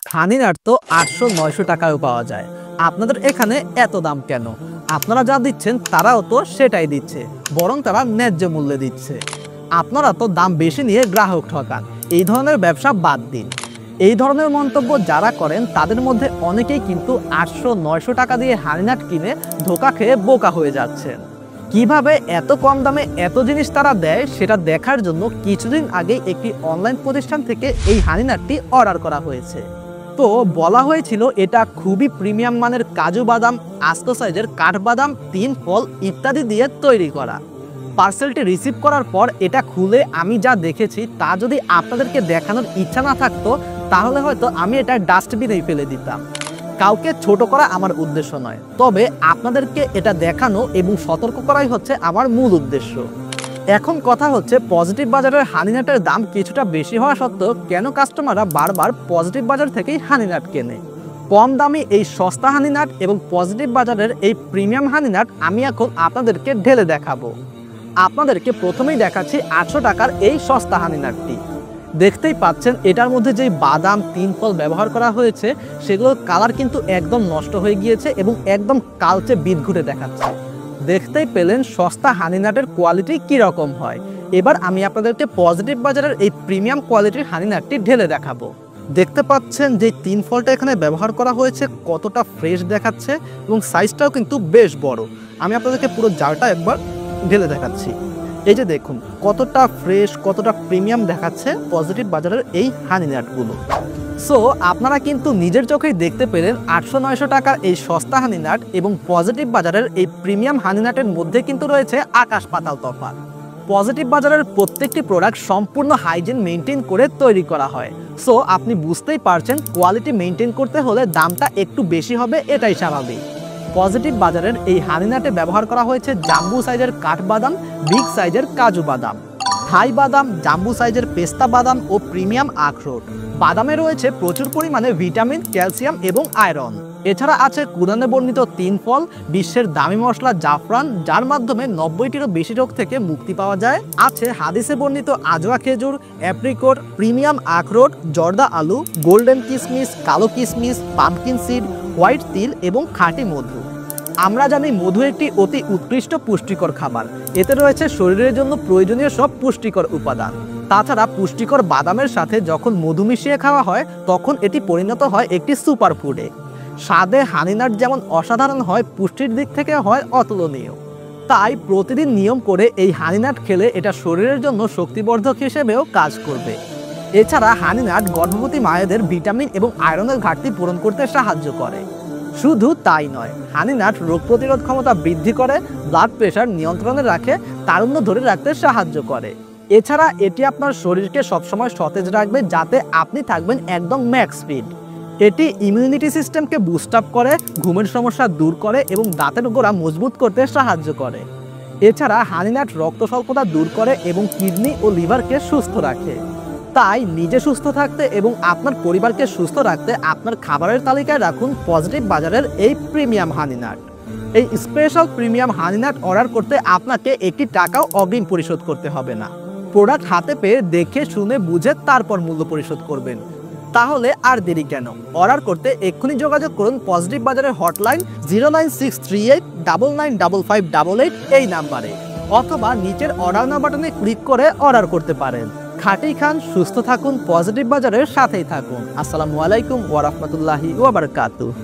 Honey nut তো ৮০০-৯০০ টাকায়ও পাওয়া যায়। আপনাদের এখানে এত দাম কেন? আপনারা যা দিচ্ছেন তারাও তো সেটাই দিচ্ছে, বরং তারা ন্যায্য মূল্যে দিচ্ছে। আপনারা তো দাম বেশি নিয়ে গ্রাহক ঠকান। এই ধরনের ব্যবসা বাদ দিন। এই ধরনের মন্তব্য যারা করেন তাদের মধ্যে অনেকেই কিন্তু ৮০০-৯০০ টাকা দিয়ে হানিনাট কিনে ধোঁকা খেয়ে বোকা হয়ে যাচ্ছেন। কিভাবে এত কম দামে এত জিনিস তারা দেয় সেটা দেখার জন্য কিছুদিন আগেই একটি অনলাইন প্রতিষ্ঠান থেকে এই হানিনাটটি অর্ডার করা হয়েছে। তো বলা হয়েছিল এটা খুবই প্রিমিয়াম মানের কাজু বাদাম, আস্ত সাইজের কাঠবাদাম, ৩ ফল ইত্যাদি দিয়ে তৈরি করা। পার্সেলটি রিসিভ করার পর এটা খুলে আমি যা দেখেছি তা যদি আপনাদেরকে দেখানোর ইচ্ছা না থাকতো তাহলে হয়তো আমি এটা ডাস্টবিনেই ফেলে দিতাম। কাউকে ছোট করা আমার উদ্দেশ্য নয়, তবে আপনাদেরকে এটা দেখানো এবং সতর্ক করাই হচ্ছে আমার মূল উদ্দেশ্য। এখন কথা হচ্ছে, পজিটিভ বাজারের হানিনাটের দাম কিছুটা বেশি হওয়া সত্ত্বেও কেন কাস্টমাররা বারবার পজিটিভ বাজার থেকেই হানিনাট কেনে? কম দামি এই সস্তা হানিনাট এবং পজিটিভ বাজারের এই প্রিমিয়াম হানিনাট আমি এখন আপনাদেরকে ঢেলে দেখাবো। আপনাদেরকে প্রথমেই দেখাচ্ছি ৮০০ টাকার এই সস্তা হানিনাটটি। দেখতেই পাচ্ছেন এটার মধ্যে যে বাদাম, ৩ ফল ব্যবহার করা হয়েছে সেগুলোর কালার কিন্তু একদম নষ্ট হয়ে গিয়েছে এবং একদম কালচে বিদঘুটে দেখাচ্ছে। দেখতেই পেলেন সস্তা হানিনাটের কোয়ালিটি কীরকম হয়। এবার আমি আপনাদেরকে পজিটিভ বাজারের এই প্রিমিয়াম কোয়ালিটির হানিনাটটি ঢেলে দেখাবো। দেখতে পাচ্ছেন যে ৩ ফলটা এখানে ব্যবহার করা হয়েছে কতটা ফ্রেশ দেখাচ্ছে এবং সাইজটাও কিন্তু বেশ বড়। আমি আপনাদেরকে পুরো জারটা একবার ঢেলে দেখাচ্ছি। এই যে দেখুন কতটা ফ্রেশ, কতটা প্রিমিয়াম দেখাচ্ছে পজিটিভ বাজারের এই হানিনাটগুলো। সো আপনারা কিন্তু নিজের চোখেই দেখতে পেলেন ৮০০-৯০০ টাকার এই সস্তা হানিনাট এবং পজিটিভ বাজারের এই প্রিমিয়াম হানিনাটের মধ্যে কিন্তু রয়েছে আকাশ পাতাল তফাৎ। পজিটিভ বাজারের প্রত্যেকটি প্রোডাক্ট সম্পূর্ণ হাইজিন মেনটেন করে তৈরি করা হয়। সো আপনি বুঝতেই পারছেন কোয়ালিটি মেনটেন করতে হলে দামটা একটু বেশি হবে, এটাই স্বাভাবিক। পজিটিভ বাজারের এই হানিনাটে ব্যবহার করা হয়েছে জাম্বু সাইজের কাঠবাদাম, বিগ সাইজের কাজু বাদাম, থাই বাদাম, জাম্বু সাইজের পেস্তা বাদাম ও প্রিমিয়াম আখরোট। বাদামে রয়েছে প্রচুর পরিমাণে ভিটামিন, ক্যালসিয়াম এবং আয়রন। এছাড়া আছে কুরআনে বর্ণিত ৩ ফল, বিশ্বের দামি মশলা জাফরান, যার মাধ্যমে ৯০টিরও বেশি রোগ থেকে মুক্তি পাওয়া যায়। আছে হাদিসে বর্ণিত আজওয়া খেজুর, অ্যাপ্রিকট, প্রিমিয়াম আখরোট, জর্দা আলু, গোল্ডেন কিশমিশ, কালো কিশমিশ, পাম্পকিন সিড, হোয়াইট তিল এবং খাঁটি মধু। আমরা জানি মধু একটি অতি উৎকৃষ্ট পুষ্টিকর খাবার। এতে রয়েছে শরীরের জন্য প্রয়োজনীয় সব পুষ্টিকর উপাদান। তাছাড়া পুষ্টিকর বাদামের সাথে যখন মধু মিশিয়ে খাওয়া হয় তখন এটি পরিণত হয় একটি সুপার ফুডে। স্বাদে হানিনাট যেমন অসাধারণ হয়, পুষ্টির দিক থেকে হয় অতুলনীয়। তাই প্রতিদিন নিয়ম করে এই হানিনাট খেলে এটা শরীরের জন্য শক্তিবর্ধক হিসেবেও কাজ করবে। এছাড়া হানিনাট গর্ভবতী মায়েদের ভিটামিন এবং আয়রনের ঘাটতি পূরণ করতে সাহায্য করে। শুধু তাই নয়, হানিনাট রোগ প্রতিরোধ ক্ষমতা বৃদ্ধি করে, ব্লাড প্রেশার নিয়ন্ত্রণে রাখে, তারুণ্য ধরে রাখতে সাহায্য করে। এছাড়া এটি আপনার শরীরকে সবসময় সতেজ রাখবে, যাতে আপনি থাকবেন একদম ম্যাক্স ফিট। এটি ইমিউনিটি সিস্টেমকে বুস্ট আপ করে, ঘুমের সমস্যা দূর করে এবং দাঁতের গোড়া মজবুত করতে সাহায্য করে। এছাড়া হানিনাট রক্ত স্বল্পতা দূর করে এবং কিডনি ও লিভারকে সুস্থ রাখে। তাই নিজে সুস্থ থাকতে এবং আপনার পরিবারকে সুস্থ রাখতে আপনার খাবারের তালিকায় রাখুন পজিটিভ বাজারের এই প্রিমিয়াম হানিনাট। এই স্পেশাল প্রিমিয়াম হানিনাট অর্ডার করতে আপনাকে একটি টাকাও অগ্রিম পরিশোধ করতে হবে না। প্রোডাক্ট হাতে পেয়ে দেখে শুনে বুঝে তারপর মূল্য পরিশোধ করবেন। তাহলে আর দেরি কেন? অর্ডার করতে এক্ষুনি যোগাযোগ করুন পজিটিভ বাজারের হটলাইন 09638995588 এই নাম্বারে, অথবা নিচের অর্ডার নাও বাটনে ক্লিক করে অর্ডার করতে পারেন। খাঁটি খান, সুস্থ থাকুন, পজিটিভ বাজারের সাথেই থাকুন। আসসালামু আলাইকুম ওয়া রাহমাতুল্লাহি ওয়া বারাকাতুহু।